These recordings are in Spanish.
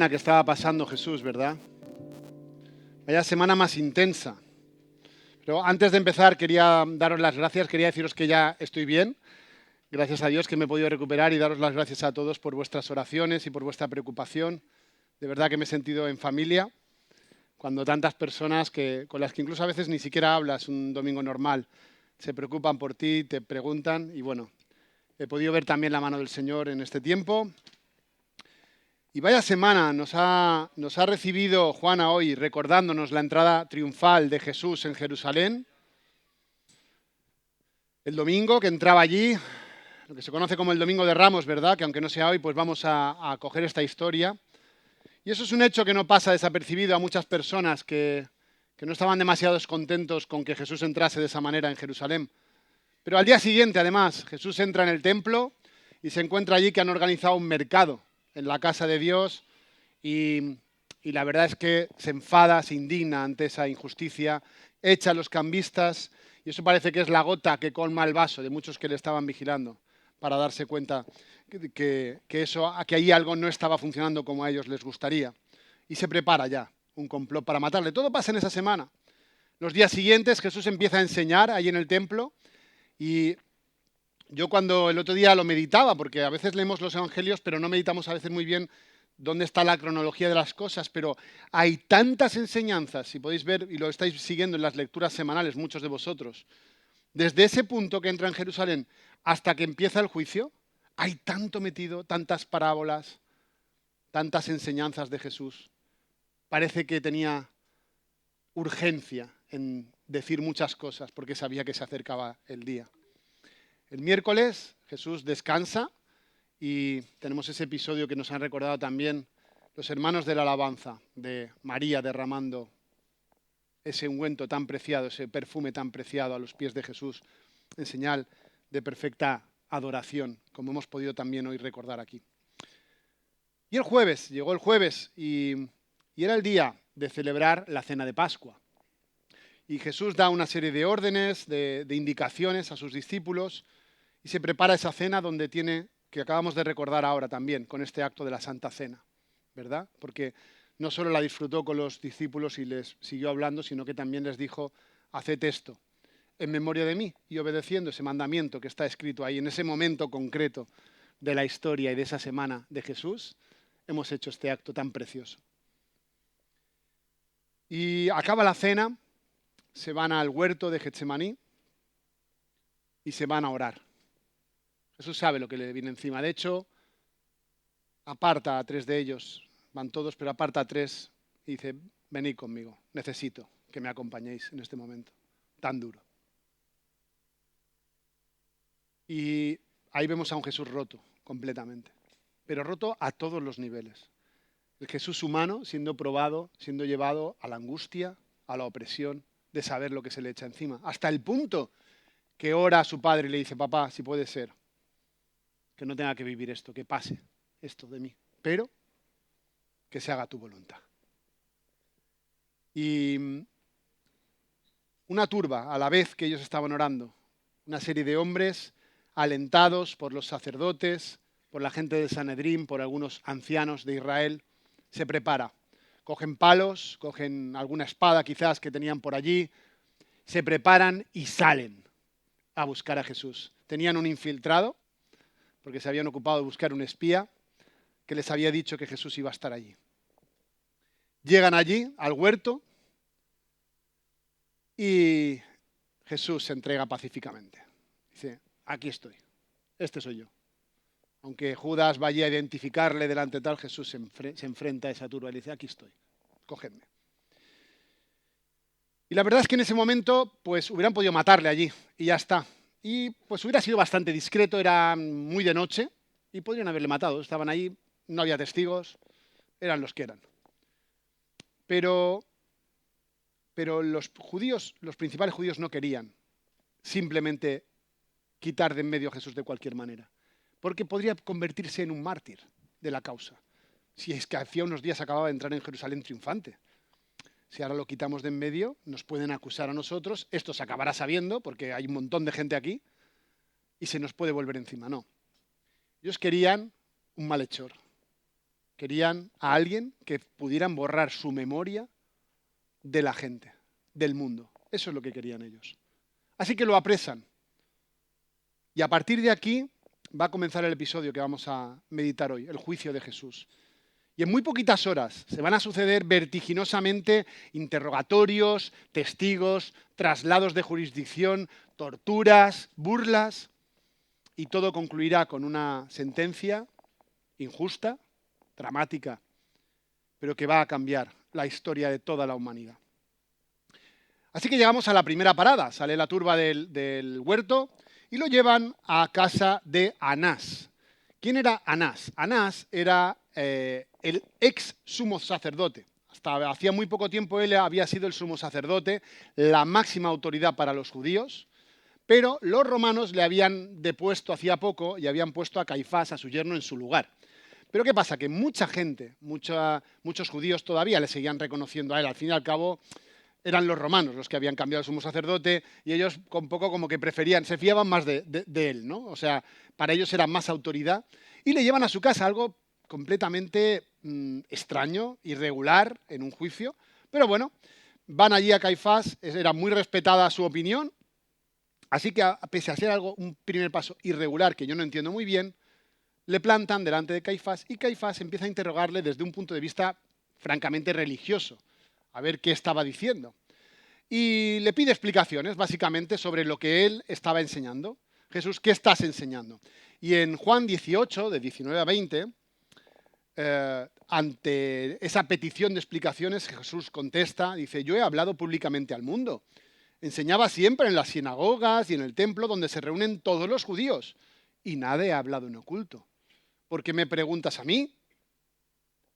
Que estaba pasando Jesús, ¿verdad? Vaya semana más intensa. Pero antes de empezar quería daros las gracias, quería deciros que ya estoy bien. Gracias a Dios que me he podido recuperar y daros las gracias a todos por vuestras oraciones y por vuestra preocupación. De verdad que me he sentido en familia cuando tantas personas con las que incluso a veces ni siquiera hablas un domingo normal se preocupan por ti, te preguntan y bueno, he podido ver también la mano del Señor en este tiempo. Y vaya semana nos ha recibido Juana hoy recordándonos la entrada triunfal de Jesús en Jerusalén. El domingo que entraba allí, lo que se conoce como el Domingo de Ramos, ¿verdad? Que aunque no sea hoy, pues vamos a coger esta historia. Y eso es un hecho que no pasa desapercibido a muchas personas que no estaban demasiado contentos con que Jesús entrase de esa manera en Jerusalén. Pero al día siguiente, además, Jesús entra en el templo y se encuentra allí que han organizado un mercado en la casa de Dios y la verdad es que se enfada, se indigna ante esa injusticia, echa a los cambistas y eso parece que es la gota que colma el vaso de muchos que le estaban vigilando para darse cuenta que ahí algo no estaba funcionando como a ellos les gustaría. Y se prepara ya un complot para matarle. Todo pasa en esa semana. Los días siguientes Jesús empieza a enseñar ahí en el templo y yo cuando el otro día lo meditaba, porque a veces leemos los evangelios, pero no meditamos a veces muy bien dónde está la cronología de las cosas, pero hay tantas enseñanzas, si podéis ver, y lo estáis siguiendo en las lecturas semanales, muchos de vosotros, desde ese punto que entra en Jerusalén hasta que empieza el juicio, hay tanto metido, tantas parábolas, tantas enseñanzas de Jesús. Parece que tenía urgencia en decir muchas cosas porque sabía que se acercaba el día. El miércoles Jesús descansa y tenemos ese episodio que nos han recordado también los hermanos de la alabanza, de María derramando ese ungüento tan preciado, ese perfume tan preciado a los pies de Jesús, en señal de perfecta adoración, como hemos podido también hoy recordar aquí. Y el jueves, llegó el jueves y era el día de celebrar la cena de Pascua. Y Jesús da una serie de órdenes, de indicaciones a sus discípulos y se prepara esa cena donde tiene, que acabamos de recordar ahora también, con este acto de la Santa Cena, ¿verdad? Porque no solo la disfrutó con los discípulos y les siguió hablando, sino que también les dijo, haced esto en memoria de mí y obedeciendo ese mandamiento que está escrito ahí, en ese momento concreto de la historia y de esa semana de Jesús, hemos hecho este acto tan precioso. Y acaba la cena, se van al huerto de Getsemaní y se van a orar. Jesús sabe lo que le viene encima. De hecho, aparta a 3 de ellos, van todos, pero aparta a 3 y dice, venid conmigo, necesito que me acompañéis en este momento tan duro. Y ahí vemos a un Jesús roto completamente, pero roto a todos los niveles. El Jesús humano siendo probado, siendo llevado a la angustia, a la opresión, de saber lo que se le echa encima, hasta el punto que ora a su padre y le dice, papá, si puede ser, que no tenga que vivir esto, que pase esto de mí, pero que se haga tu voluntad. Y una turba, a la vez que ellos estaban orando, una serie de hombres alentados por los sacerdotes, por la gente del Sanedrín, por algunos ancianos de Israel, se prepara. Cogen palos, cogen alguna espada quizás que tenían por allí, se preparan y salen a buscar a Jesús. Tenían un infiltrado, porque se habían ocupado de buscar un espía, que les había dicho que Jesús iba a estar allí. Llegan allí, al huerto, y Jesús se entrega pacíficamente. Dice, aquí estoy, este soy yo. Aunque Judas vaya a identificarle delante de tal, Jesús se enfrenta a esa turba y le dice, aquí estoy, cogedme. Y la verdad es que en ese momento, pues hubieran podido matarle allí y ya está. Y pues hubiera sido bastante discreto, era muy de noche y podrían haberle matado. Estaban ahí, no había testigos, eran los que eran. Pero los judíos, los principales judíos no querían simplemente quitar de en medio a Jesús de cualquier manera, porque podría convertirse en un mártir de la causa. Si es que hacía unos días acababa de entrar en Jerusalén triunfante. Si ahora lo quitamos de en medio, nos pueden acusar a nosotros, esto se acabará sabiendo, porque hay un montón de gente aquí, y se nos puede volver encima. No. Ellos querían un malhechor, Querían a alguien que pudieran borrar su memoria de la gente, del mundo. Eso es lo que querían ellos. Así que lo apresan. Y a partir de aquí va a comenzar el episodio que vamos a meditar hoy, el juicio de Jesús. Y en muy poquitas horas se van a suceder vertiginosamente interrogatorios, testigos, traslados de jurisdicción, torturas, burlas, y todo concluirá con una sentencia injusta, dramática, pero que va a cambiar la historia de toda la humanidad. Así que llegamos a la primera parada. Sale la turba del huerto y lo llevan a casa de Anás. ¿Quién era Anás? Anás era el ex sumo sacerdote. Hasta hacía muy poco tiempo él había sido el sumo sacerdote, la máxima autoridad para los judíos, pero los romanos le habían depuesto hacía poco y habían puesto a Caifás, a su yerno, en su lugar. Pero ¿qué pasa? Que mucha gente, muchos judíos todavía le seguían reconociendo a él. Al fin y al cabo, eran los romanos los que habían cambiado al sumo sacerdote y ellos un poco como que preferían, se fiaban más de él, ¿no? O sea, para ellos era más autoridad. Y le llevan a su casa algo completamente extraño, irregular en un juicio. Pero bueno, van allí a Caifás, era muy respetada su opinión. Así que, pese a ser un primer paso irregular que yo no entiendo muy bien, le plantan delante de Caifás y Caifás empieza a interrogarle desde un punto de vista francamente religioso, a ver qué estaba diciendo. Y le pide explicaciones, básicamente, sobre lo que él estaba enseñando. Jesús, ¿qué estás enseñando? Y en Juan 18, de 19 a 20, ante esa petición de explicaciones, Jesús contesta, dice, yo he hablado públicamente al mundo. Enseñaba siempre en las sinagogas y en el templo donde se reúnen todos los judíos. Y nada he hablado en oculto. ¿Por qué me preguntas a mí?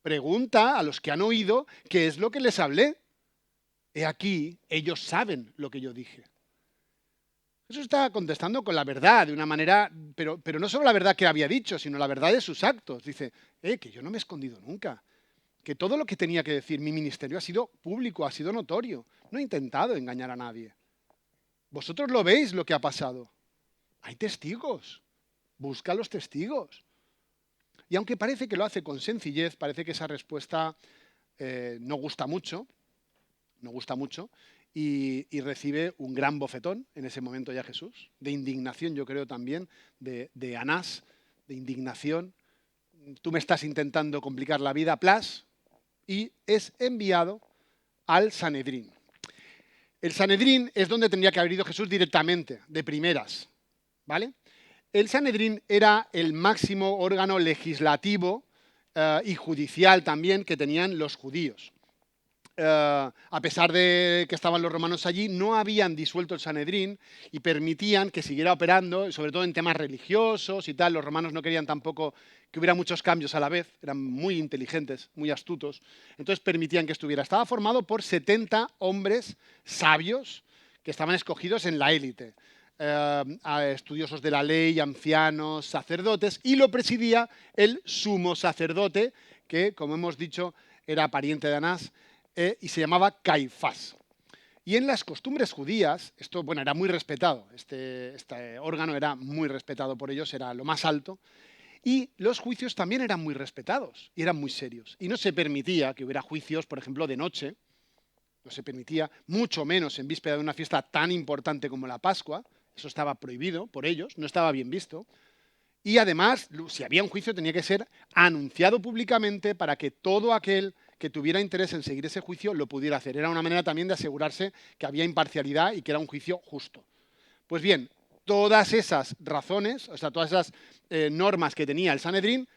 Pregunta a los que han oído qué es lo que les hablé. He aquí, ellos saben lo que yo dije. Jesús está contestando con la verdad, de una manera, pero no solo la verdad que había dicho, sino la verdad de sus actos. Dice, que yo no me he escondido nunca. Que todo lo que tenía que decir mi ministerio ha sido público, ha sido notorio. No he intentado engañar a nadie. Vosotros lo veis lo que ha pasado. Hay testigos. Busca los testigos. Y aunque parece que lo hace con sencillez, parece que esa respuesta no gusta mucho, y recibe un gran bofetón en ese momento ya Jesús, de indignación yo creo también, de Anás, de indignación. Tú me estás intentando complicar la vida, plas, y es enviado al Sanedrín. El Sanedrín es donde tendría que haber ido Jesús directamente, de primeras, ¿vale? El Sanedrín era el máximo órgano legislativo y judicial también que tenían los judíos. A pesar de que estaban los romanos allí, no habían disuelto el Sanedrín y permitían que siguiera operando, sobre todo en temas religiosos y tal. Los romanos no querían tampoco que hubiera muchos cambios a la vez, eran muy inteligentes, muy astutos, entonces permitían que estuviera. Estaba formado por 70 hombres sabios que estaban escogidos en la élite. Estudiosos de la ley, ancianos, sacerdotes, y lo presidía el sumo sacerdote, que, como hemos dicho, era pariente de Anás, y se llamaba Caifás. Y en las costumbres judías, esto era muy respetado, este órgano era muy respetado por ellos, era lo más alto, y los juicios también eran muy respetados y eran muy serios. Y no se permitía que hubiera juicios, por ejemplo, de noche, no se permitía, mucho menos en víspera de una fiesta tan importante como la Pascua, eso estaba prohibido por ellos, no estaba bien visto. Y además, si había un juicio, tenía que ser anunciado públicamente para que todo aquel que tuviera interés en seguir ese juicio lo pudiera hacer. Era una manera también de asegurarse que había imparcialidad y que era un juicio justo. Pues bien, todas esas razones, o sea, todas esas normas que tenía el Sanedrín,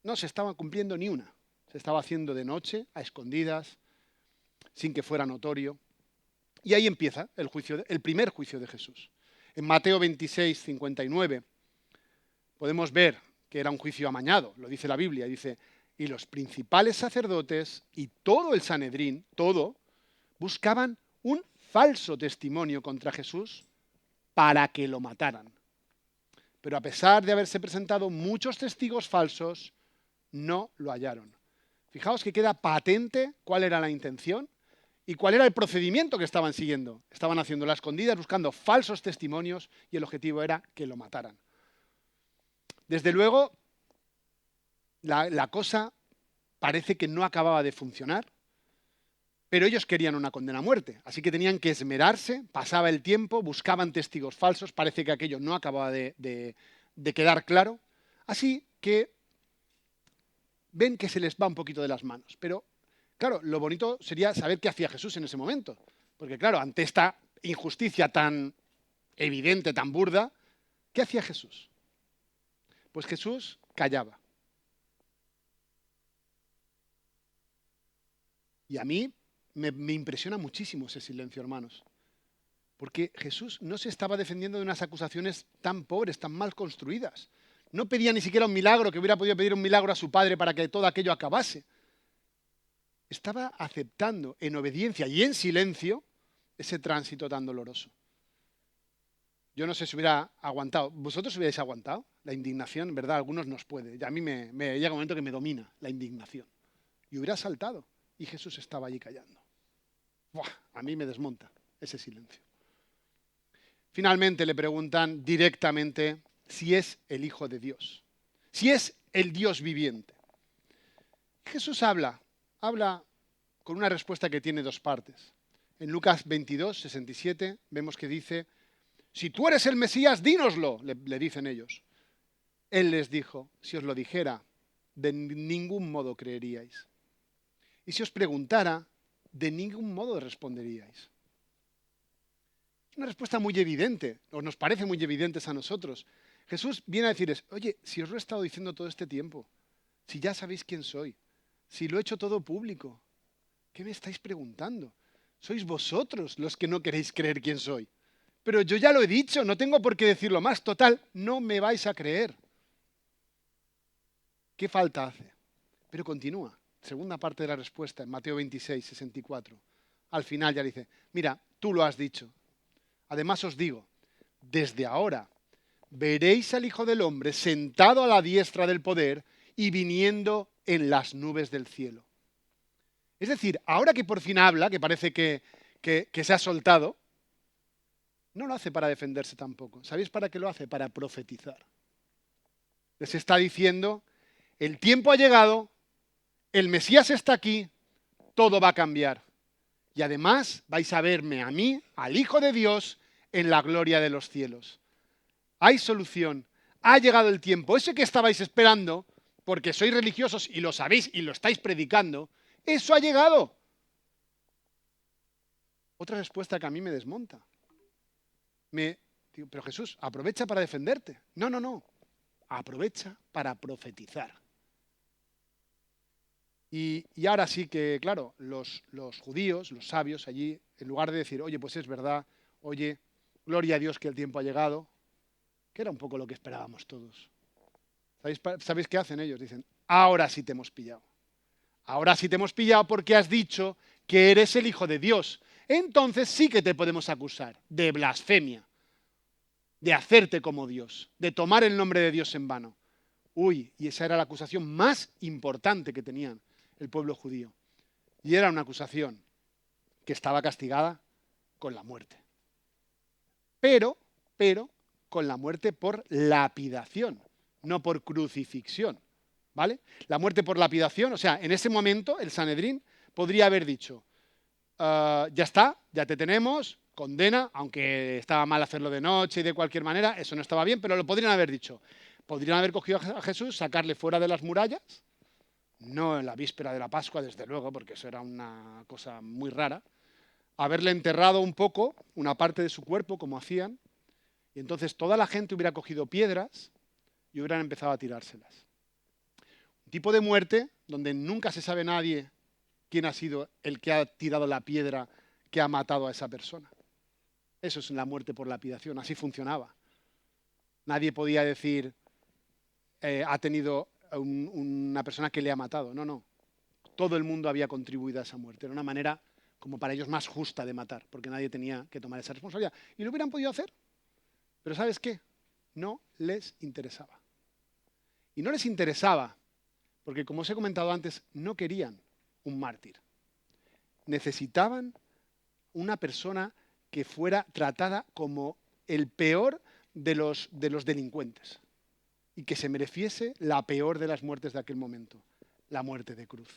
no se estaban cumpliendo ni una. Se estaba haciendo de noche, a escondidas, sin que fuera notorio. Y ahí empieza el primer juicio de Jesús. En Mateo 26, 59, podemos ver que era un juicio amañado, lo dice la Biblia, dice, y los principales sacerdotes y todo el Sanedrín, todo, buscaban un falso testimonio contra Jesús para que lo mataran. Pero a pesar de haberse presentado muchos testigos falsos, no lo hallaron. Fijaos que queda patente cuál era la intención y cuál era el procedimiento que estaban siguiendo. Estaban haciendo las escondidas, buscando falsos testimonios y el objetivo era que lo mataran. Desde luego, la cosa parece que no acababa de funcionar, pero ellos querían una condena a muerte, así que tenían que esmerarse, pasaba el tiempo, buscaban testigos falsos, parece que aquello no acababa de quedar claro, así que ven que se les va un poquito de las manos. Pero, claro, lo bonito sería saber qué hacía Jesús en ese momento, porque, claro, ante esta injusticia tan evidente, tan burda, ¿qué hacía Jesús? Pues Jesús callaba. Y a mí me impresiona muchísimo ese silencio, hermanos. Porque Jesús no se estaba defendiendo de unas acusaciones tan pobres, tan mal construidas. No pedía ni siquiera un milagro, que hubiera podido pedir un milagro a su padre para que todo aquello acabase. Estaba aceptando en obediencia y en silencio ese tránsito tan doloroso. Yo no sé si hubiera aguantado. ¿Vosotros hubierais aguantado? La indignación, ¿verdad? A algunos nos puede. Y a mí me llega un momento que me domina la indignación. Y hubiera saltado. Y Jesús estaba allí callando. ¡Buah! A mí me desmonta ese silencio. Finalmente le preguntan directamente si es el Hijo de Dios, si es el Dios viviente. Jesús habla con una respuesta que tiene dos partes. En Lucas 22, 67, vemos que dice, si tú eres el Mesías, dínoslo, le dicen ellos. Él les dijo, si os lo dijera, de ningún modo creeríais. Y si os preguntara, de ningún modo responderíais. Una respuesta muy evidente, o nos parece muy evidentes a nosotros. Jesús viene a decirles, oye, si os lo he estado diciendo todo este tiempo, si ya sabéis quién soy, si lo he hecho todo público, ¿qué me estáis preguntando? Sois vosotros los que no queréis creer quién soy. Pero yo ya lo he dicho, no tengo por qué decirlo más. Total, no me vais a creer. ¿Qué falta hace? Pero continúa. Segunda parte de la respuesta en Mateo 26, 64. Al final ya dice, mira, tú lo has dicho. Además os digo, desde ahora veréis al Hijo del Hombre sentado a la diestra del poder y viniendo en las nubes del cielo. Es decir, ahora que por fin habla, que parece que se ha soltado, no lo hace para defenderse tampoco. ¿Sabéis para qué lo hace? Para profetizar. Les está diciendo, el tiempo ha llegado, el Mesías está aquí, todo va a cambiar. Y además vais a verme a mí, al Hijo de Dios, en la gloria de los cielos. Hay solución, ha llegado el tiempo. Eso que estabais esperando, porque sois religiosos y lo sabéis y lo estáis predicando, eso ha llegado. Otra respuesta que a mí me desmonta. Digo, pero Jesús, aprovecha para defenderte. No, no, no. Aprovecha para profetizar. Y ahora sí que, claro, los judíos, los sabios allí, en lugar de decir, oye, pues es verdad, oye, gloria a Dios que el tiempo ha llegado, que era un poco lo que esperábamos todos. ¿Sabéis qué hacen ellos? Dicen, ahora sí te hemos pillado. Ahora sí te hemos pillado porque has dicho que eres el Hijo de Dios. Entonces sí que te podemos acusar de blasfemia, de hacerte como Dios, de tomar el nombre de Dios en vano. Uy, y esa era la acusación más importante que tenían el pueblo judío. Y era una acusación que estaba castigada con la muerte. Pero, con la muerte por lapidación, no por crucifixión. ¿Vale? La muerte por lapidación, o sea, en ese momento el Sanedrín podría haber dicho, ya está, ya te tenemos, condena, aunque estaba mal hacerlo de noche y de cualquier manera, eso no estaba bien, pero lo podrían haber dicho. Podrían haber cogido a Jesús, sacarle fuera de las murallas, no en la víspera de la Pascua, desde luego, porque eso era una cosa muy rara, haberle enterrado un poco, una parte de su cuerpo, como hacían, y entonces toda la gente hubiera cogido piedras y hubieran empezado a tirárselas. Un tipo de muerte donde nunca se sabe nadie quién ha sido el que ha tirado la piedra que ha matado a esa persona. Eso es la muerte por lapidación, así funcionaba. Nadie podía decir, ha tenido una persona que le ha matado. No, no. Todo el mundo había contribuido a esa muerte. Era una manera, como para ellos, más justa de matar, porque nadie tenía que tomar esa responsabilidad. Y lo hubieran podido hacer. Pero ¿sabes qué? No les interesaba. Y no les interesaba porque, como os he comentado antes, no querían un mártir. Necesitaban una persona que fuera tratada como el peor de los delincuentes y que se mereciese la peor de las muertes de aquel momento. la muerte de cruz.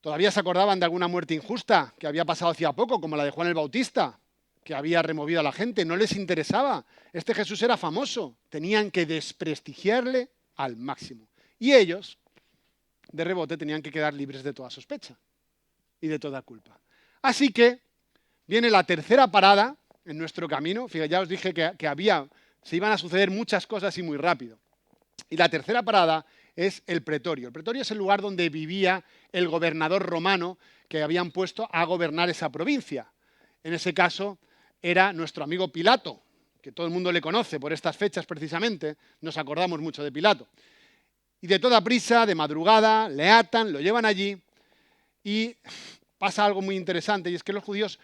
Todavía se acordaban de alguna muerte injusta que había pasado hacía poco, como la de Juan el Bautista, que había removido a la gente. No les interesaba. Este Jesús era famoso. Tenían que desprestigiarle al máximo. Y ellos, de rebote, tenían que quedar libres de toda sospecha y de toda culpa. Así que viene la tercera parada en nuestro camino. Fíjate, ya os dije que se iban a suceder muchas cosas y muy rápido. Y la tercera parada es el pretorio. El pretorio es el lugar donde vivía el gobernador romano que habían puesto a gobernar esa provincia. En ese caso era nuestro amigo Pilato, que todo el mundo le conoce por estas fechas precisamente. Nos acordamos mucho de Pilato. Y de toda prisa, de madrugada, le atan, lo llevan allí y pasa algo muy interesante, y es que los judíos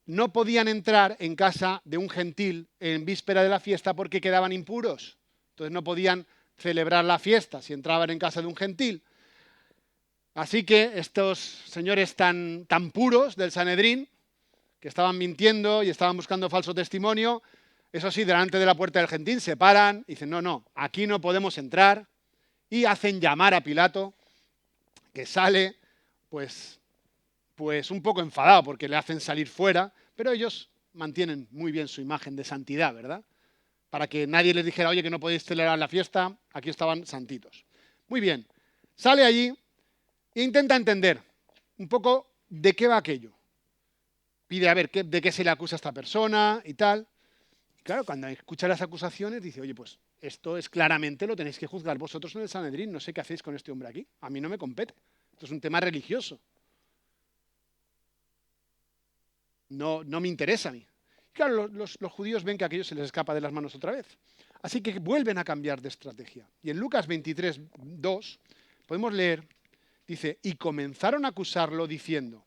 no podían entrar en casa de un gentil en víspera de la fiesta porque quedaban impuros. Entonces no podían celebrar la fiesta si entraban en casa de un gentil. Así que estos señores tan puros del Sanedrín, que estaban mintiendo y estaban buscando falso testimonio, eso sí, delante de la puerta del gentil se paran y dicen, no, aquí no podemos entrar, y hacen llamar a Pilato, que sale pues un poco enfadado porque le hacen salir fuera, pero ellos mantienen muy bien su imagen de santidad, ¿verdad? Para que nadie les dijera, oye, que no podéis celebrar la fiesta, aquí estaban santitos. Muy bien, sale allí e intenta entender un poco de qué va aquello. Pide a ver de qué se le acusa a esta persona y tal. Y claro, cuando escucha las acusaciones dice, oye, pues esto es claramente, lo tenéis que juzgar vosotros en el Sanedrín, no sé qué hacéis con este hombre aquí, a mí no me compete. Esto es un tema religioso. No me interesa a mí. Claro, los judíos ven que aquello se les escapa de las manos otra vez. Así que vuelven a cambiar de estrategia. Y en Lucas 23, 2, podemos leer, dice, y comenzaron a acusarlo diciendo,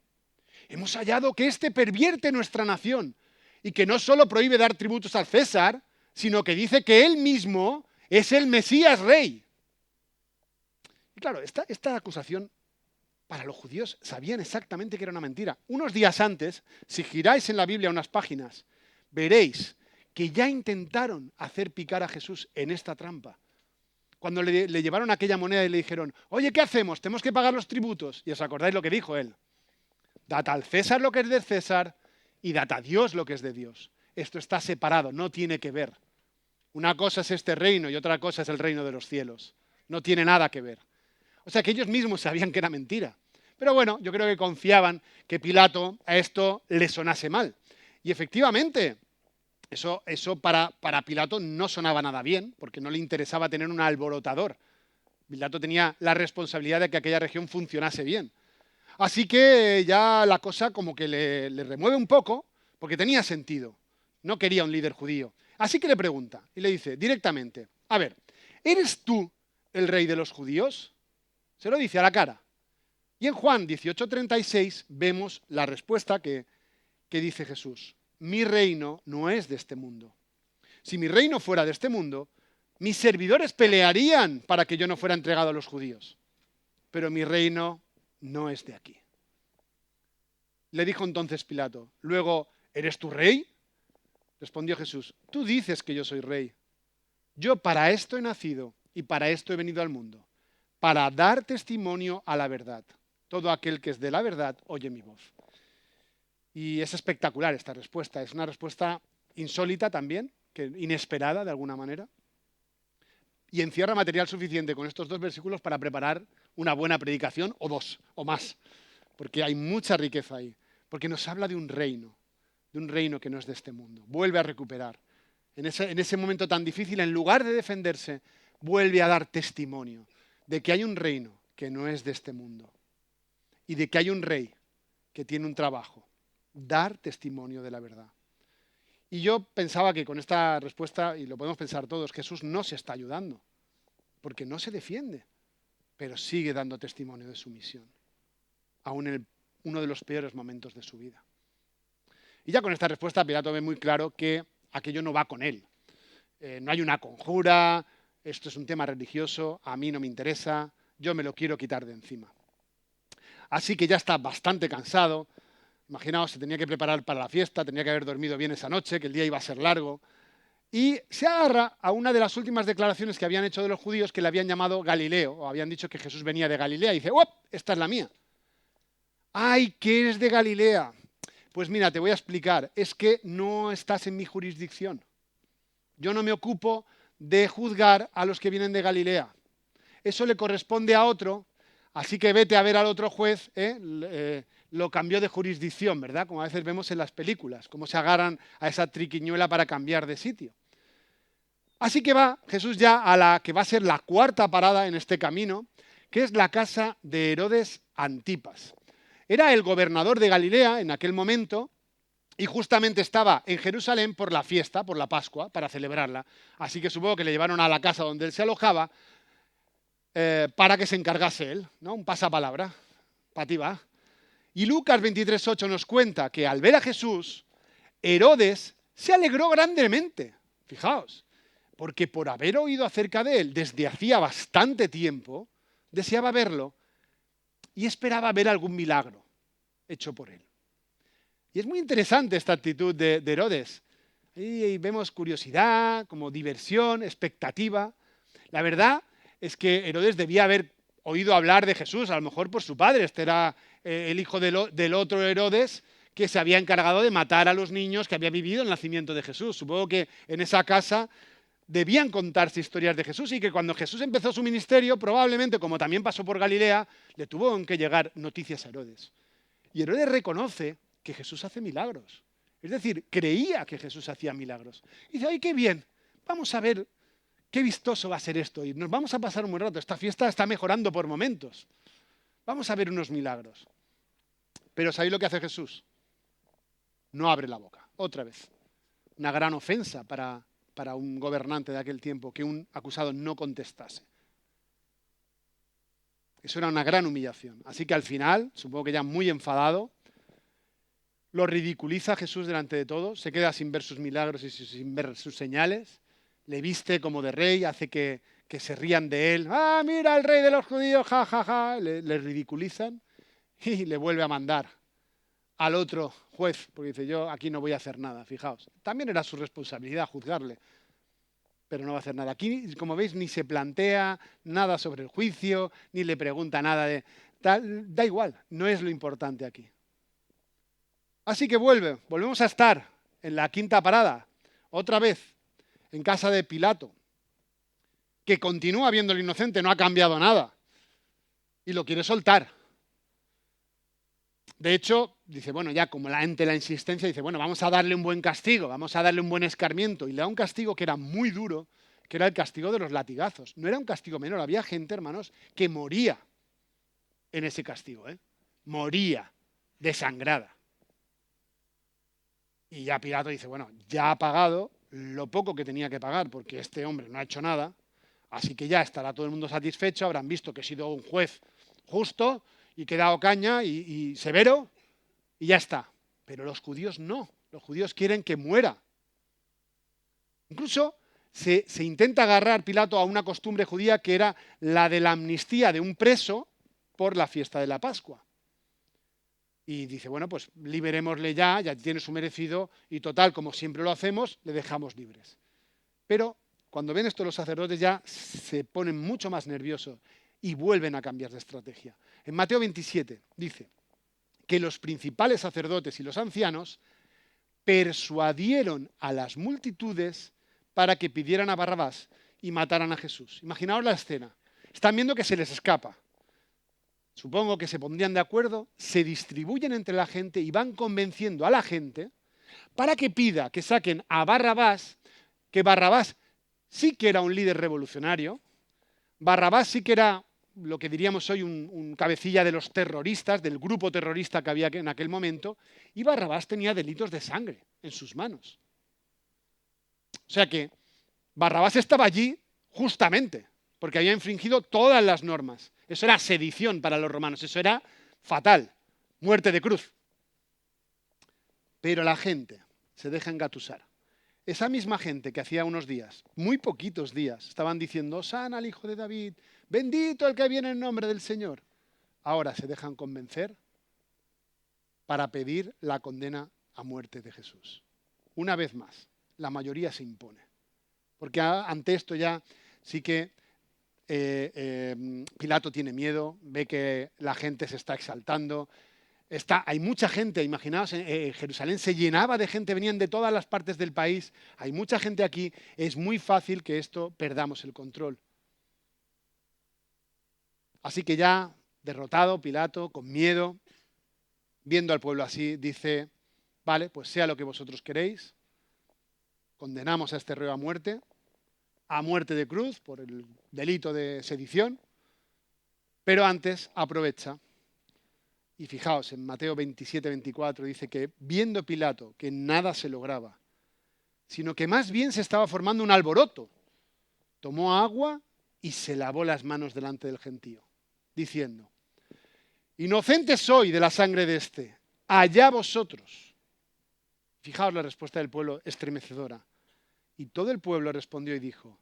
hemos hallado que éste pervierte nuestra nación y que no solo prohíbe dar tributos al César, sino que dice que él mismo es el Mesías rey. Y claro, esta acusación para los judíos sabían exactamente que era una mentira. Unos días antes, si giráis en la Biblia unas páginas, veréis que ya intentaron hacer picar a Jesús en esta trampa. Cuando le llevaron aquella moneda y le dijeron, oye, ¿qué hacemos? Tenemos que pagar los tributos. Y os acordáis lo que dijo él. Dad al César lo que es de César y dad a Dios lo que es de Dios. Esto está separado, no tiene que ver. Una cosa es este reino y otra cosa es el reino de los cielos. No tiene nada que ver. O sea que ellos mismos sabían que era mentira. Pero bueno, yo creo que confiaban que Pilato a esto le sonase mal. Y efectivamente, eso para Pilato no sonaba nada bien, porque no le interesaba tener un alborotador. Pilato tenía la responsabilidad de que aquella región funcionase bien. Así que ya la cosa como que le remueve un poco, porque tenía sentido. No quería un líder judío. Así que le pregunta y le dice directamente, a ver, ¿eres tú el rey de los judíos? Se lo dice a la cara. Y en Juan 18:36 vemos la respuesta que dice Jesús. Mi reino no es de este mundo. Si mi reino fuera de este mundo, mis servidores pelearían para que yo no fuera entregado a los judíos. Pero mi reino no es de aquí. Le dijo entonces Pilato, luego, ¿eres tu rey? Respondió Jesús, tú dices que yo soy rey. Yo para esto he nacido y para esto he venido al mundo, para dar testimonio a la verdad. Todo aquel que es de la verdad oye mi voz. Y es espectacular esta respuesta. Es una respuesta insólita también, inesperada de alguna manera. Y encierra material suficiente con estos dos versículos para preparar una buena predicación, o dos, o más. Porque hay mucha riqueza ahí. Porque nos habla de un reino que no es de este mundo. Vuelve a recuperar. En ese momento tan difícil, en lugar de defenderse, vuelve a dar testimonio de que hay un reino que no es de este mundo. Y de que hay un rey que tiene un trabajo, dar testimonio de la verdad. Y yo pensaba que con esta respuesta, y lo podemos pensar todos, Jesús no se está ayudando, porque no se defiende, pero sigue dando testimonio de su misión, aún en uno de los peores momentos de su vida. Y ya con esta respuesta Pilato ve muy claro que aquello no va con él. No hay una conjura, esto es un tema religioso, a mí no me interesa, yo me lo quiero quitar de encima. Así que ya está bastante cansado. Imaginaos, se tenía que preparar para la fiesta, tenía que haber dormido bien esa noche, que el día iba a ser largo. Y se agarra a una de las últimas declaraciones que habían hecho de los judíos, que le habían llamado Galileo, o habían dicho que Jesús venía de Galilea, y dice, ¡oh! Esta es la mía. ¡Ay, que eres de Galilea! Pues mira, te voy a explicar, es que no estás en mi jurisdicción. Yo no me ocupo de juzgar a los que vienen de Galilea. Eso le corresponde a otro, así que vete a ver al otro juez, lo cambió de jurisdicción, ¿verdad? Como a veces vemos en las películas, cómo se agarran a esa triquiñuela para cambiar de sitio. Así que va Jesús ya a la que va a ser la cuarta parada en este camino, que es la casa de Herodes Antipas. Era el gobernador de Galilea en aquel momento y justamente estaba en Jerusalén por la fiesta, por la Pascua, para celebrarla. Así que supongo que le llevaron a la casa donde él se alojaba para que se encargase él, ¿no? Un pasapalabra, para ti va. Y Lucas 23:8 nos cuenta que al ver a Jesús, Herodes se alegró grandemente. Fijaos, porque por haber oído acerca de él desde hacía bastante tiempo, deseaba verlo y esperaba ver algún milagro hecho por él. Y es muy interesante esta actitud de Herodes. Y vemos curiosidad, como diversión, expectativa. La verdad es que Herodes debía haber oído hablar de Jesús, a lo mejor por su padre. Este era el hijo del otro Herodes, que se había encargado de matar a los niños que había vivido el nacimiento de Jesús. Supongo que en esa casa debían contarse historias de Jesús y que cuando Jesús empezó su ministerio, probablemente, como también pasó por Galilea, le tuvieron que llegar noticias a Herodes. Y Herodes reconoce que Jesús hace milagros. Es decir, creía que Jesús hacía milagros. Y dice, ¡ay, qué bien! Vamos a ver qué vistoso va a ser esto. Y nos vamos a pasar un buen rato. Esta fiesta está mejorando por momentos. Vamos a ver unos milagros. Pero ¿sabéis lo que hace Jesús? No abre la boca. Otra vez. Una gran ofensa para un gobernante de aquel tiempo, que un acusado no contestase. Eso era una gran humillación. Así que al final, supongo que ya muy enfadado, lo ridiculiza Jesús delante de todos, se queda sin ver sus milagros y sin ver sus señales, le viste como de rey, hace que se rían de él. ¡Ah, mira el rey de los judíos! ¡Ja, ja, ja! Le ridiculizan y le vuelve a mandar al otro juez, porque dice, yo aquí no voy a hacer nada, fijaos. También era su responsabilidad juzgarle, pero no va a hacer nada. Aquí, como veis, ni se plantea nada sobre el juicio, ni le pregunta nada de tal. Da igual, no es lo importante aquí. Así que volvemos a estar en la quinta parada, otra vez, en casa de Pilato, que continúa viendo al inocente, no ha cambiado nada, y lo quiere soltar. De hecho, dice, bueno, ya como ante la insistencia, dice, bueno, vamos a darle un buen castigo, vamos a darle un buen escarmiento, y le da un castigo que era muy duro, que era el castigo de los latigazos. No era un castigo menor, había gente, hermanos, que moría en ese castigo, moría desangrada. Y ya Pilato dice, bueno, ya ha pagado lo poco que tenía que pagar, porque este hombre no ha hecho nada, así que ya estará todo el mundo satisfecho, habrán visto que he sido un juez justo y que he dado caña y severo, y ya está. Pero los judíos no, los judíos quieren que muera. Incluso se intenta agarrar Pilato a una costumbre judía que era la de la amnistía de un preso por la fiesta de la Pascua. Y dice, bueno, pues liberémosle ya tiene su merecido y total, como siempre lo hacemos, le dejamos libres. Pero cuando ven esto los sacerdotes ya se ponen mucho más nerviosos y vuelven a cambiar de estrategia. En Mateo 27 dice que los principales sacerdotes y los ancianos persuadieron a las multitudes para que pidieran a Barrabás y mataran a Jesús. Imaginaos la escena. Están viendo que se les escapa. Supongo que se pondrían de acuerdo, se distribuyen entre la gente y van convenciendo a la gente para que pida que saquen a Barrabás, que Barrabás sí que era un líder revolucionario, Barrabás sí que era lo que diríamos hoy un cabecilla de los terroristas, del grupo terrorista que había en aquel momento, y Barrabás tenía delitos de sangre en sus manos. O sea que Barrabás estaba allí justamente, porque había infringido todas las normas. Eso era sedición para los romanos, eso era fatal, muerte de cruz. Pero la gente se deja engatusar. Esa misma gente que hacía unos días, muy poquitos días, estaban diciendo, Hosana al hijo de David, bendito el que viene en nombre del Señor. Ahora se dejan convencer para pedir la condena a muerte de Jesús. Una vez más, la mayoría se impone. Porque ante esto ya sí que Pilato tiene miedo, ve que la gente se está exaltando. Hay mucha gente, imaginaos, Jerusalén se llenaba de gente, venían de todas las partes del país, hay mucha gente aquí, es muy fácil que esto perdamos el control. Así que ya derrotado, Pilato, con miedo, viendo al pueblo así, dice, vale, pues sea lo que vosotros queréis, condenamos a este reo a muerte de cruz por el delito de sedición, pero antes aprovecha. Y fijaos, en Mateo 27, 24 dice que viendo Pilato que nada se lograba, sino que más bien se estaba formando un alboroto, tomó agua y se lavó las manos delante del gentío, diciendo, inocente soy de la sangre de este, allá vosotros. Fijaos la respuesta del pueblo estremecedora. Y todo el pueblo respondió y dijo,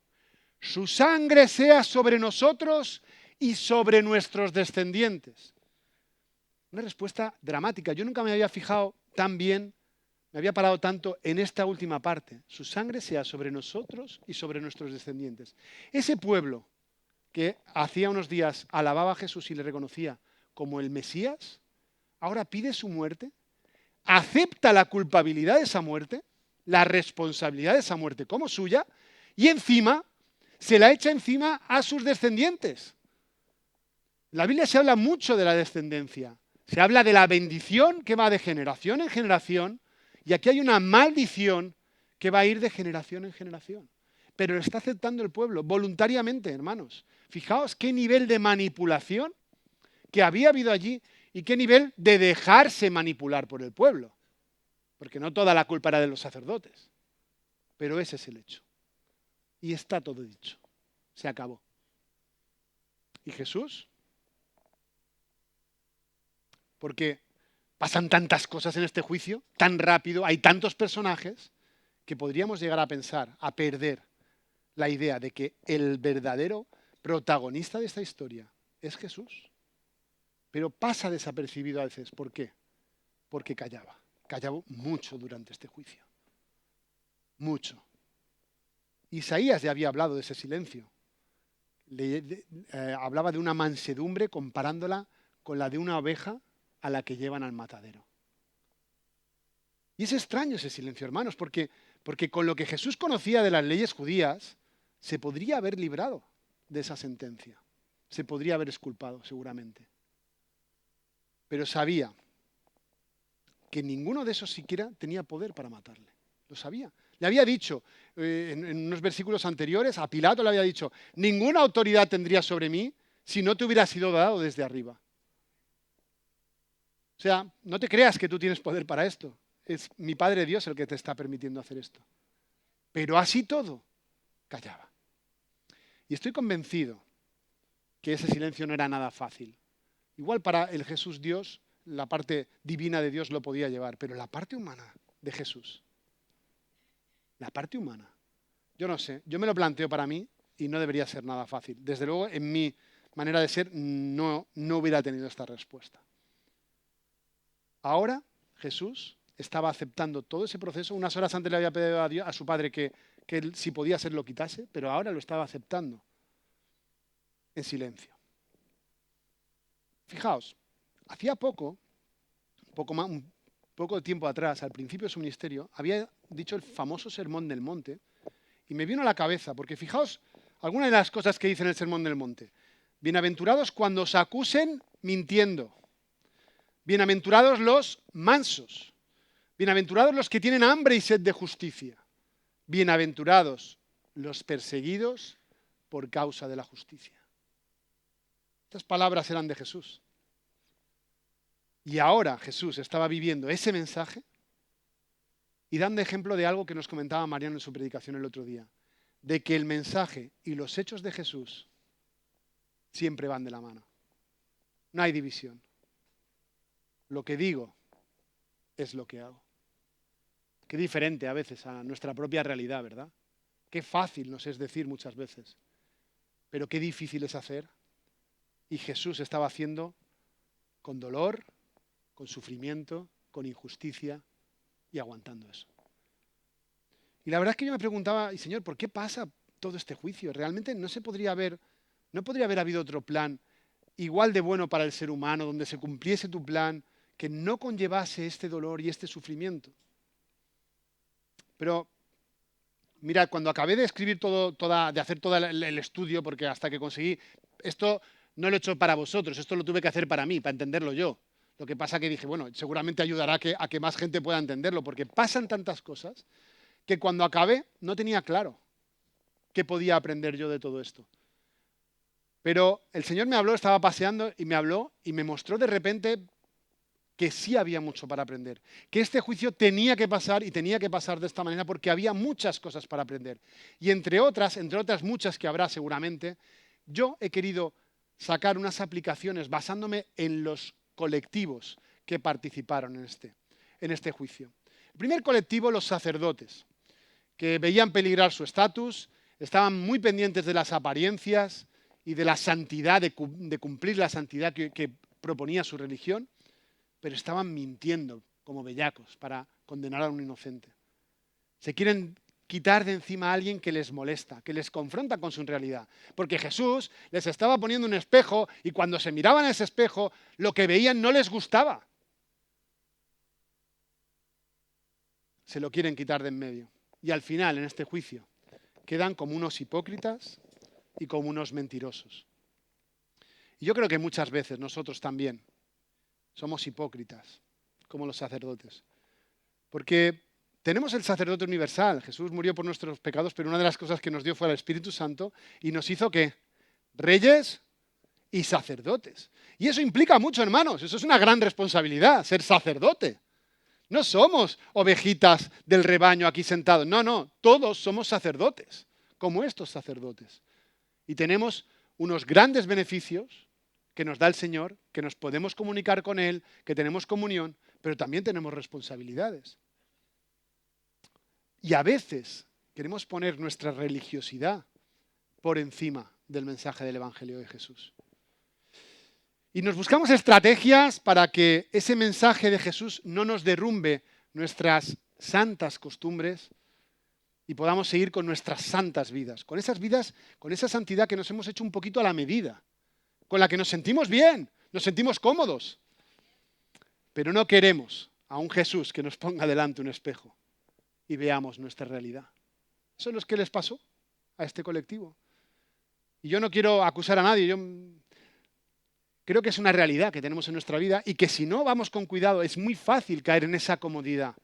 su sangre sea sobre nosotros y sobre nuestros descendientes. Una respuesta dramática. Yo nunca me había fijado tan bien, me había parado tanto en esta última parte. Su sangre sea sobre nosotros y sobre nuestros descendientes. Ese pueblo que hacía unos días alababa a Jesús y le reconocía como el Mesías, ahora pide su muerte, acepta la culpabilidad de esa muerte, la responsabilidad de esa muerte como suya, y encima se la echa encima a sus descendientes. En la Biblia se habla mucho de la descendencia. Se habla de la bendición que va de generación en generación, y aquí hay una maldición que va a ir de generación en generación. Pero lo está aceptando el pueblo voluntariamente, hermanos. Fijaos qué nivel de manipulación que había habido allí y qué nivel de dejarse manipular por el pueblo. Porque no toda la culpa era de los sacerdotes. Pero ese es el hecho. Y está todo dicho. Se acabó. ¿Y Jesús? Porque pasan tantas cosas en este juicio, tan rápido, hay tantos personajes, que podríamos llegar a pensar, a perder la idea de que el verdadero protagonista de esta historia es Jesús. Pero pasa desapercibido a veces. ¿Por qué? Porque callaba. Callaba mucho durante este juicio. Mucho. Isaías ya había hablado de ese silencio. Hablaba de una mansedumbre comparándola con la de una oveja a la que llevan al matadero. Y es extraño ese silencio, hermanos, porque con lo que Jesús conocía de las leyes judías, se podría haber librado de esa sentencia. Se podría haber exculpado, seguramente. Pero sabía que ninguno de esos siquiera tenía poder para matarle. Lo sabía. Le había dicho en unos versículos anteriores, a Pilato le había dicho, ninguna autoridad tendría sobre mí si no te hubiera sido dado desde arriba. O sea, no te creas que tú tienes poder para esto. Es mi Padre Dios el que te está permitiendo hacer esto. Pero así todo, callaba. Y estoy convencido que ese silencio no era nada fácil. Igual para el Jesús Dios, la parte divina de Dios lo podía llevar, pero la parte humana de Jesús, la parte humana, yo no sé, yo me lo planteo para mí y no debería ser nada fácil. Desde luego, en mi manera de ser, no hubiera tenido esta respuesta. Ahora, Jesús estaba aceptando todo ese proceso. Unas horas antes le había pedido a Dios, a su padre que él, si podía ser, lo quitase, pero ahora lo estaba aceptando en silencio. Fijaos, hacía un poco de tiempo atrás, al principio de su ministerio, había dicho el famoso Sermón del Monte, y me vino a la cabeza, porque fijaos algunas de las cosas que dice en el Sermón del Monte. Bienaventurados cuando os acusen mintiendo. Bienaventurados los mansos. Bienaventurados los que tienen hambre y sed de justicia. Bienaventurados los perseguidos por causa de la justicia. Estas palabras eran de Jesús. Y ahora Jesús estaba viviendo ese mensaje y dando ejemplo de algo que nos comentaba Mariano en su predicación el otro día, de que el mensaje y los hechos de Jesús siempre van de la mano. No hay división. Lo que digo es lo que hago. Qué diferente a veces a nuestra propia realidad, ¿verdad? Qué fácil nos es decir muchas veces, pero qué difícil es hacer. Y Jesús estaba haciendo con dolor, con sufrimiento, con injusticia y aguantando eso. Y la verdad es que yo me preguntaba, y Señor, ¿por qué pasa todo este juicio? ¿Realmente no podría haber habido otro plan igual de bueno para el ser humano, donde se cumpliese tu plan, que no conllevase este dolor y este sufrimiento? Pero mirad, cuando acabé de escribir de hacer todo el estudio, porque hasta que conseguí, esto no lo he hecho para vosotros, esto lo tuve que hacer para mí, para entenderlo yo. Lo que pasa que dije, bueno, seguramente ayudará a que más gente pueda entenderlo, porque pasan tantas cosas que cuando acabé no tenía claro qué podía aprender yo de todo esto. Pero el Señor me habló, estaba paseando y me habló y me mostró de repente que sí había mucho para aprender, que este juicio tenía que pasar y tenía que pasar de esta manera porque había muchas cosas para aprender. Y entre otras muchas que habrá seguramente, yo he querido sacar unas aplicaciones basándome en los colectivos que participaron en este juicio. El primer colectivo, los sacerdotes, que veían peligrar su estatus, estaban muy pendientes de las apariencias y de la santidad, de cumplir la santidad que proponía su religión, pero estaban mintiendo como bellacos para condenar a un inocente. Se quieren quitar de encima a alguien que les molesta, que les confronta con su realidad. Porque Jesús les estaba poniendo un espejo y cuando se miraban a ese espejo, lo que veían no les gustaba. Se lo quieren quitar de en medio. Y al final, en este juicio, quedan como unos hipócritas y como unos mentirosos. Y yo creo que muchas veces nosotros también somos hipócritas, como los sacerdotes. Porque tenemos el sacerdote universal. Jesús murió por nuestros pecados, pero una de las cosas que nos dio fue el Espíritu Santo y nos hizo ¿qué? Reyes y sacerdotes. Y eso implica mucho, hermanos. Eso es una gran responsabilidad, ser sacerdote. No somos ovejitas del rebaño aquí sentados. No, no. Todos somos sacerdotes, como estos sacerdotes. Y tenemos unos grandes beneficios que nos da el Señor, que nos podemos comunicar con Él, que tenemos comunión, pero también tenemos responsabilidades. Y a veces queremos poner nuestra religiosidad por encima del mensaje del Evangelio de Jesús. Y nos buscamos estrategias para que ese mensaje de Jesús no nos derrumbe nuestras santas costumbres y podamos seguir con nuestras santas vidas, con esas vidas, con esa santidad que nos hemos hecho un poquito a la medida, con la que nos sentimos bien, nos sentimos cómodos. Pero no queremos a un Jesús que nos ponga delante un espejo y veamos nuestra realidad. Eso es lo que les pasó a este colectivo. Y yo no quiero acusar a nadie, yo creo que es una realidad que tenemos en nuestra vida y que si no vamos con cuidado es muy fácil caer en esa comodidad.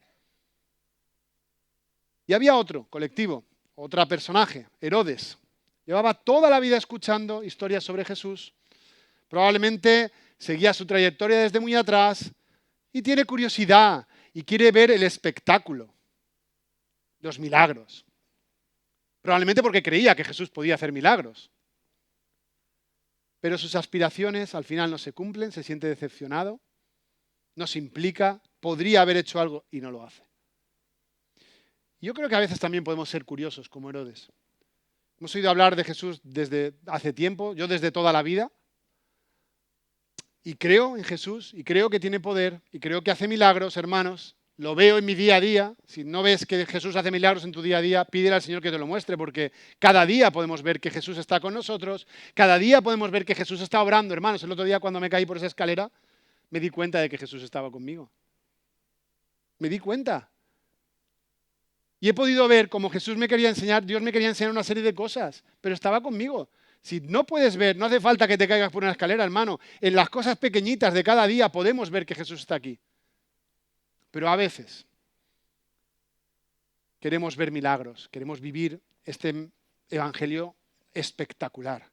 Y había otro colectivo, otro personaje, Herodes. Llevaba toda la vida escuchando historias sobre Jesús. Probablemente seguía su trayectoria desde muy atrás y tiene curiosidad y quiere ver el espectáculo, los milagros. Probablemente porque creía que Jesús podía hacer milagros. Pero sus aspiraciones al final no se cumplen, se siente decepcionado, no se implica, podría haber hecho algo y no lo hace. Yo creo que a veces también podemos ser curiosos como Herodes. Hemos oído hablar de Jesús desde hace tiempo, yo desde toda la vida, y creo en Jesús, y creo que tiene poder, y creo que hace milagros, hermanos. Lo veo en mi día a día. Si no ves que Jesús hace milagros en tu día a día, pídele al Señor que te lo muestre, porque cada día podemos ver que Jesús está con nosotros, cada día podemos ver que Jesús está obrando, hermanos. El otro día cuando me caí por esa escalera, me di cuenta de que Jesús estaba conmigo. Me di cuenta. Y he podido ver cómo Jesús me quería enseñar, Dios me quería enseñar una serie de cosas, pero estaba conmigo. Si no puedes ver, no hace falta que te caigas por una escalera, hermano. En las cosas pequeñitas de cada día podemos ver que Jesús está aquí. Pero a veces queremos ver milagros, queremos vivir este evangelio espectacular,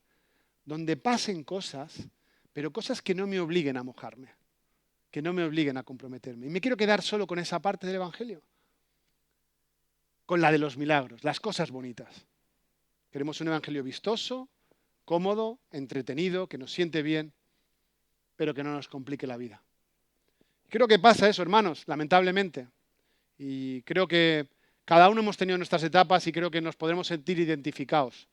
donde pasen cosas, pero cosas que no me obliguen a mojarme, que no me obliguen a comprometerme. Y me quiero quedar solo con esa parte del evangelio, con la de los milagros, las cosas bonitas. Queremos un evangelio vistoso, cómodo, entretenido, que nos siente bien, pero que no nos complique la vida. Creo que pasa eso, hermanos, lamentablemente. Y creo que cada uno hemos tenido nuestras etapas y creo que nos podremos sentir identificados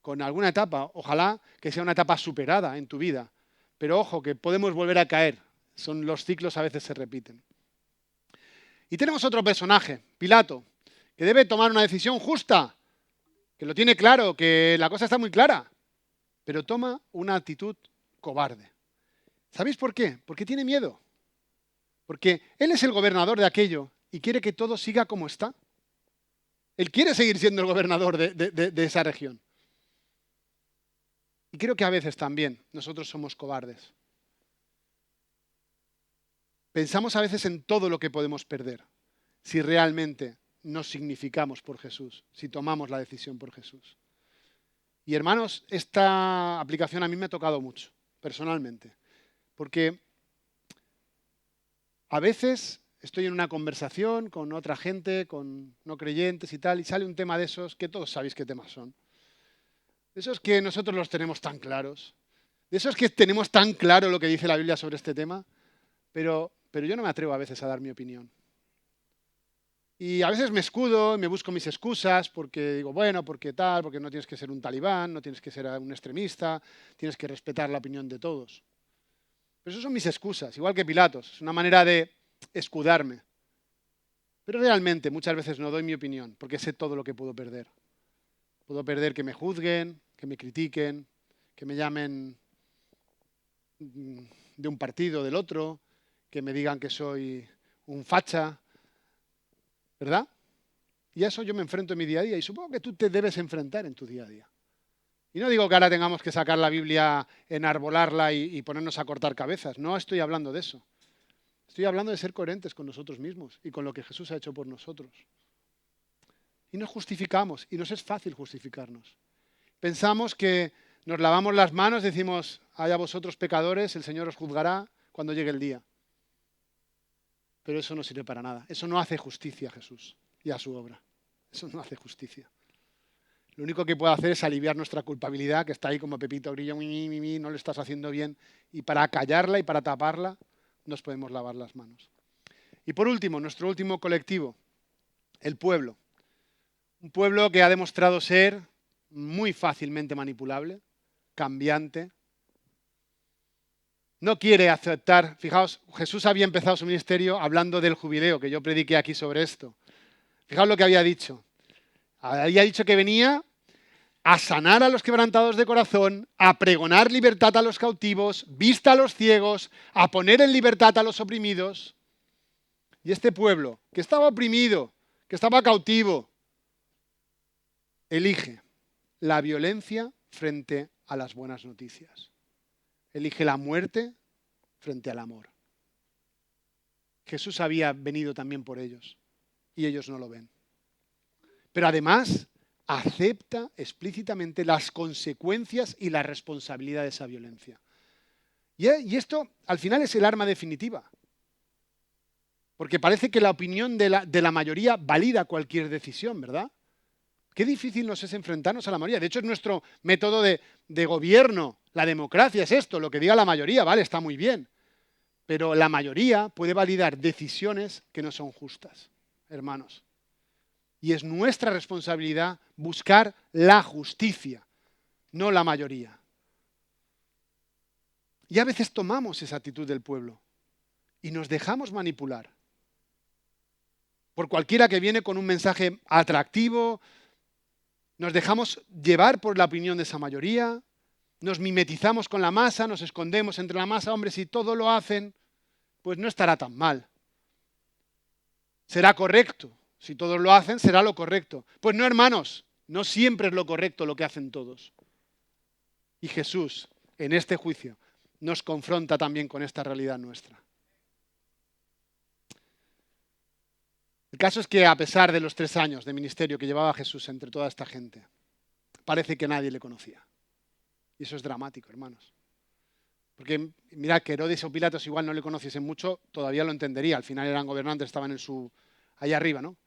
con alguna etapa. Ojalá que sea una etapa superada en tu vida. Pero ojo, que podemos volver a caer. Los ciclos a veces se repiten. Y tenemos otro personaje, Pilato, que debe tomar una decisión justa, que lo tiene claro, que la cosa está muy clara, pero toma una actitud cobarde. ¿Sabéis por qué? Porque tiene miedo. Porque él es el gobernador de aquello y quiere que todo siga como está. Él quiere seguir siendo el gobernador de esa región. Y creo que a veces también nosotros somos cobardes. Pensamos a veces en todo lo que podemos perder si realmente nos significamos por Jesús, si tomamos la decisión por Jesús. Y hermanos, esta aplicación a mí me ha tocado mucho, personalmente, porque a veces estoy en una conversación con otra gente, con no creyentes y tal, y sale un tema de esos que todos sabéis qué temas son. De esos que nosotros los tenemos tan claros, de esos que tenemos tan claro lo que dice la Biblia sobre este tema, pero yo no me atrevo a veces a dar mi opinión. Y a veces me escudo, me busco mis excusas, porque digo, bueno, porque tal, porque no tienes que ser un talibán, no tienes que ser un extremista, tienes que respetar la opinión de todos. Pero esas son mis excusas, igual que Pilatos, es una manera de escudarme. Pero realmente muchas veces no doy mi opinión, porque sé todo lo que puedo perder. Puedo perder que me juzguen, que me critiquen, que me llamen de un partido o del otro, que me digan que soy un facha, ¿verdad? Y a eso yo me enfrento en mi día a día y supongo que tú te debes enfrentar en tu día a día. Y no digo que ahora tengamos que sacar la Biblia, enarbolarla y ponernos a cortar cabezas. No estoy hablando de eso. Estoy hablando de ser coherentes con nosotros mismos y con lo que Jesús ha hecho por nosotros. Y nos justificamos y nos es fácil justificarnos. Pensamos que nos lavamos las manos, decimos, haya vosotros pecadores, el Señor os juzgará cuando llegue el día. Pero eso no sirve para nada. Eso no hace justicia a Jesús y a su obra. Eso no hace justicia. Lo único que puede hacer es aliviar nuestra culpabilidad, que está ahí como Pepito Grillo, no lo estás haciendo bien. Y para callarla y para taparla, nos podemos lavar las manos. Y por último, nuestro último colectivo, el pueblo. Un pueblo que ha demostrado ser muy fácilmente manipulable, cambiante. No quiere aceptar, fijaos, Jesús había empezado su ministerio hablando del jubileo, que yo prediqué aquí sobre esto. Fijaos lo que había dicho. Había dicho que venía a sanar a los quebrantados de corazón, a pregonar libertad a los cautivos, vista a los ciegos, a poner en libertad a los oprimidos. Y este pueblo, que estaba oprimido, que estaba cautivo, elige la violencia frente a las buenas noticias. Elige la muerte frente al amor. Jesús había venido también por ellos y ellos no lo ven. Pero además acepta explícitamente las consecuencias y la responsabilidad de esa violencia. Y esto al final es el arma definitiva. Porque parece que la opinión de la mayoría valida cualquier decisión, ¿verdad? Qué difícil nos es enfrentarnos a la mayoría. De hecho, es nuestro método de gobierno. La democracia es esto, lo que diga la mayoría, vale, está muy bien. Pero la mayoría puede validar decisiones que no son justas, hermanos. Y es nuestra responsabilidad buscar la justicia, no la mayoría. Y a veces tomamos esa actitud del pueblo y nos dejamos manipular por cualquiera que viene con un mensaje atractivo, nos dejamos llevar por la opinión de esa mayoría, nos mimetizamos con la masa, nos escondemos entre la masa. Hombre, si todo lo hacen, pues no estará tan mal. Será correcto. Si todos lo hacen, será lo correcto. Pues no, hermanos, no siempre es lo correcto lo que hacen todos. Y Jesús, en este juicio, nos confronta también con esta realidad nuestra. El caso es que a pesar de los 3 años de ministerio que llevaba Jesús entre toda esta gente, parece que nadie le conocía. Y eso es dramático, hermanos. Porque mirad, que Herodes o Pilatos igual no le conociesen mucho, todavía lo entendería. Al final eran gobernantes, estaban allá arriba, ¿no?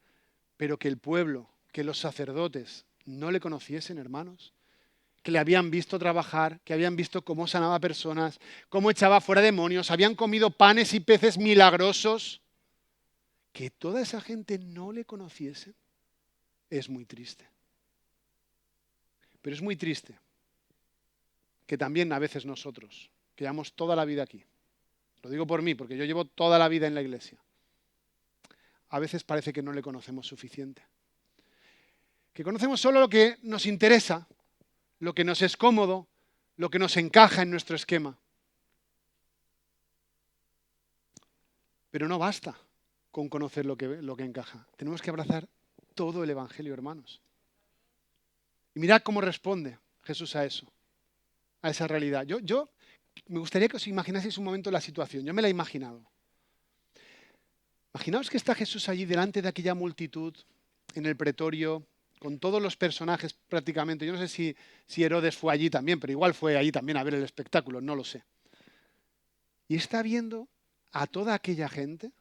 Pero que el pueblo, que los sacerdotes no le conociesen, hermanos, que le habían visto trabajar, que habían visto cómo sanaba personas, cómo echaba fuera demonios, habían comido panes y peces milagrosos, que toda esa gente no le conociese, es muy triste. Pero es muy triste que también a veces nosotros, que llevamos toda la vida aquí, lo digo por mí, porque yo llevo toda la vida en la iglesia, a veces parece que no le conocemos suficiente. que conocemos solo lo que nos interesa, lo que nos es cómodo, lo que nos encaja en nuestro esquema. Pero no basta con conocer lo que encaja. Tenemos que abrazar todo el Evangelio, hermanos. Y mirad cómo responde Jesús a eso, a esa realidad. Yo me gustaría que os imaginaseis un momento la situación. Yo me la he imaginado. Imaginaos que está Jesús allí delante de aquella multitud, en el pretorio, con todos los personajes prácticamente. Yo no sé si Herodes fue allí también, pero igual fue allí también a ver el espectáculo, no lo sé. Y está viendo a toda aquella gente,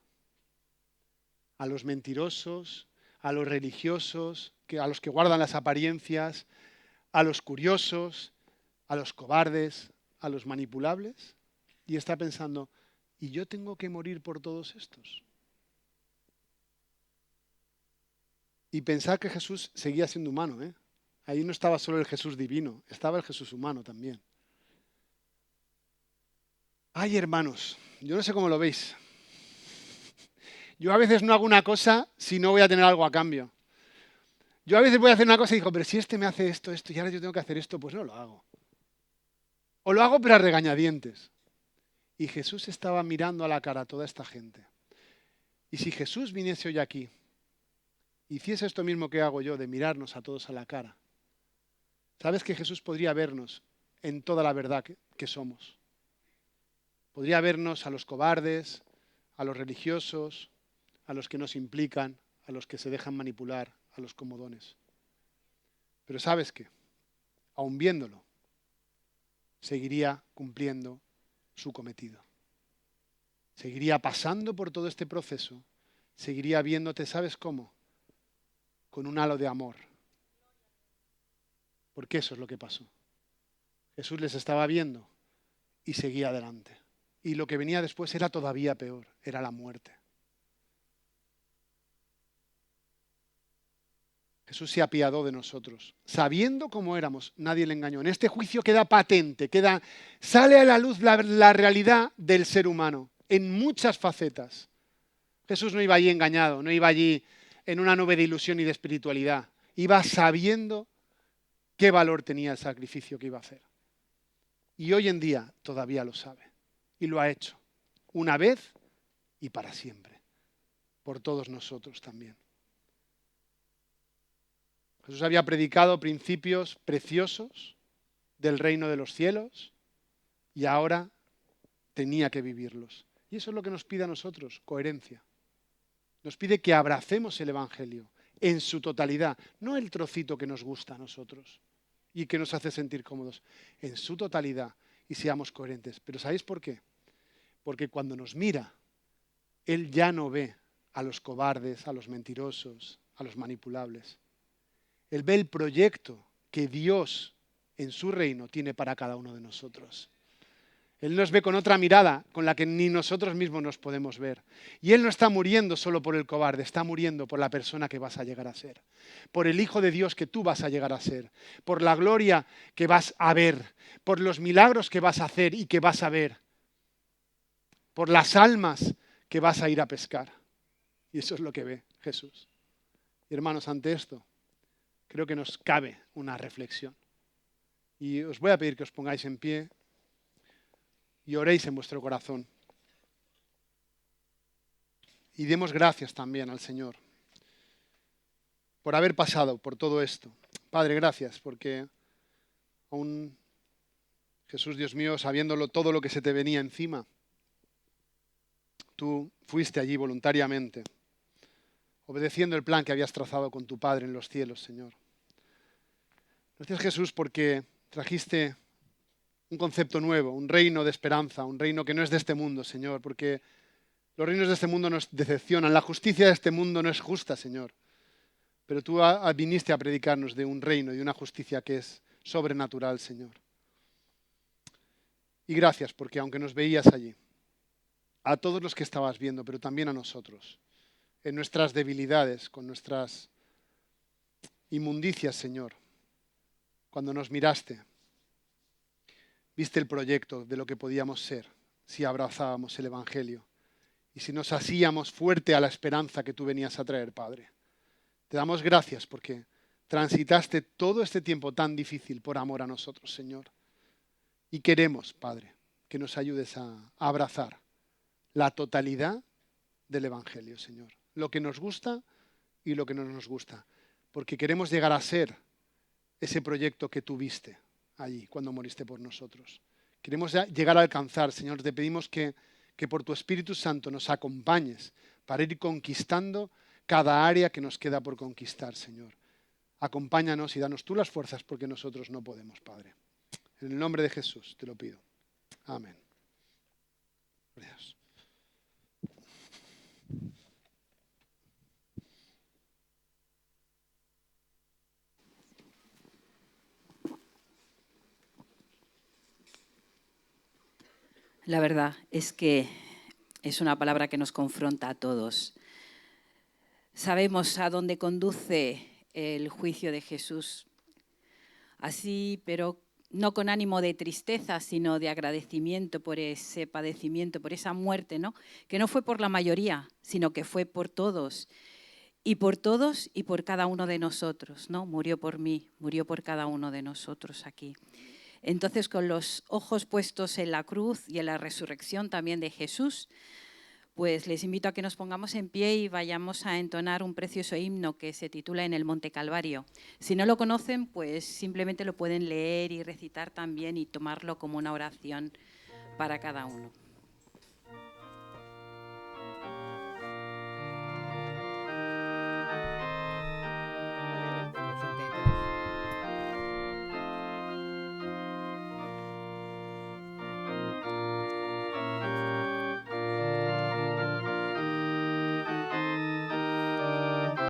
a los mentirosos, a los religiosos, a los que guardan las apariencias, a los curiosos, a los cobardes, a los manipulables, y está pensando, ¿y yo tengo que morir por todos estos? Y pensar que Jesús seguía siendo humano, ¿eh? Ahí no estaba solo el Jesús divino, estaba el Jesús humano también. Ay, hermanos, yo no sé cómo lo veis. Yo a veces no hago una cosa si no voy a tener algo a cambio. Yo a veces voy a hacer una cosa y digo, pero si este me hace esto, y ahora yo tengo que hacer esto, pues no lo hago. O lo hago pero a regañadientes. Y Jesús estaba mirando a la cara a toda esta gente. Y si Jesús viniese hoy aquí, hiciese esto mismo que hago yo, de mirarnos a todos a la cara, ¿sabes que Jesús podría vernos en toda la verdad que somos? Podría vernos a los cobardes, a los religiosos, a los que nos implican, a los que se dejan manipular, a los comodones. Pero ¿sabes qué? Aun viéndolo, seguiría cumpliendo su cometido. Seguiría pasando por todo este proceso, seguiría viéndote, ¿sabes cómo? Con un halo de amor. Porque eso es lo que pasó. Jesús les estaba viendo y seguía adelante. Y lo que venía después era todavía peor, era la muerte. Jesús se apiadó de nosotros. Sabiendo cómo éramos, nadie le engañó. En este juicio queda patente, sale a la luz la realidad del ser humano en muchas facetas. Jesús no iba allí engañado, no iba allí en una nube de ilusión y de espiritualidad. Iba sabiendo qué valor tenía el sacrificio que iba a hacer. Y hoy en día todavía lo sabe. Y lo ha hecho. Una vez y para siempre. Por todos nosotros también. Jesús había predicado principios preciosos del reino de los cielos y ahora tenía que vivirlos. Y eso es lo que nos pide a nosotros, coherencia. Nos pide que abracemos el Evangelio en su totalidad, no el trocito que nos gusta a nosotros y que nos hace sentir cómodos, en su totalidad y seamos coherentes. Pero ¿sabéis por qué? Porque cuando nos mira, Él ya no ve a los cobardes, a los mentirosos, a los manipulables. Él ve el proyecto que Dios en su reino tiene para cada uno de nosotros. Él nos ve con otra mirada con la que ni nosotros mismos nos podemos ver. Y Él no está muriendo solo por el cobarde, está muriendo por la persona que vas a llegar a ser. Por el Hijo de Dios que tú vas a llegar a ser. Por la gloria que vas a ver. Por los milagros que vas a hacer y que vas a ver. Por las almas que vas a ir a pescar. Y eso es lo que ve Jesús. Y hermanos, ante esto, creo que nos cabe una reflexión. Y os voy a pedir que os pongáis en pie y oréis en vuestro corazón. Y demos gracias también al Señor por haber pasado por todo esto. Padre, gracias porque aún Jesús, Dios mío, sabiéndolo todo lo que se te venía encima, tú fuiste allí voluntariamente, obedeciendo el plan que habías trazado con tu Padre en los cielos, Señor. Gracias, Jesús, porque trajiste un concepto nuevo, un reino de esperanza, un reino que no es de este mundo, Señor, porque los reinos de este mundo nos decepcionan, la justicia de este mundo no es justa, Señor. Pero tú viniste a predicarnos de un reino y una justicia que es sobrenatural, Señor. Y gracias porque aunque nos veías allí, a todos los que estabas viendo, pero también a nosotros, en nuestras debilidades, con nuestras inmundicias, Señor, cuando nos miraste, viste el proyecto de lo que podíamos ser si abrazábamos el Evangelio y si nos hacíamos fuerte a la esperanza que tú venías a traer, Padre. Te damos gracias porque transitaste todo este tiempo tan difícil por amor a nosotros, Señor. Y queremos, Padre, que nos ayudes a abrazar la totalidad del Evangelio, Señor. Lo que nos gusta y lo que no nos gusta. Porque queremos llegar a ser ese proyecto que tuviste allí cuando moriste por nosotros. Queremos llegar a alcanzar, Señor. Te pedimos que por tu Espíritu Santo nos acompañes para ir conquistando cada área que nos queda por conquistar, Señor. Acompáñanos y danos tú las fuerzas porque nosotros no podemos, Padre. En el nombre de Jesús te lo pido. Amén. Gracias. La verdad es que es una palabra que nos confronta a todos. Sabemos a dónde conduce el juicio de Jesús. Así, pero no con ánimo de tristeza, sino de agradecimiento por ese padecimiento, por esa muerte, ¿no? Que no fue por la mayoría, sino que fue por todos. Y por todos y por cada uno de nosotros, ¿no? Murió por mí, murió por cada uno de nosotros aquí. Entonces, con los ojos puestos en la cruz y en la resurrección también de Jesús, pues les invito a que nos pongamos en pie y vayamos a entonar un precioso himno que se titula En el Monte Calvario. Si no lo conocen, pues simplemente lo pueden leer y recitar también y tomarlo como una oración para cada uno.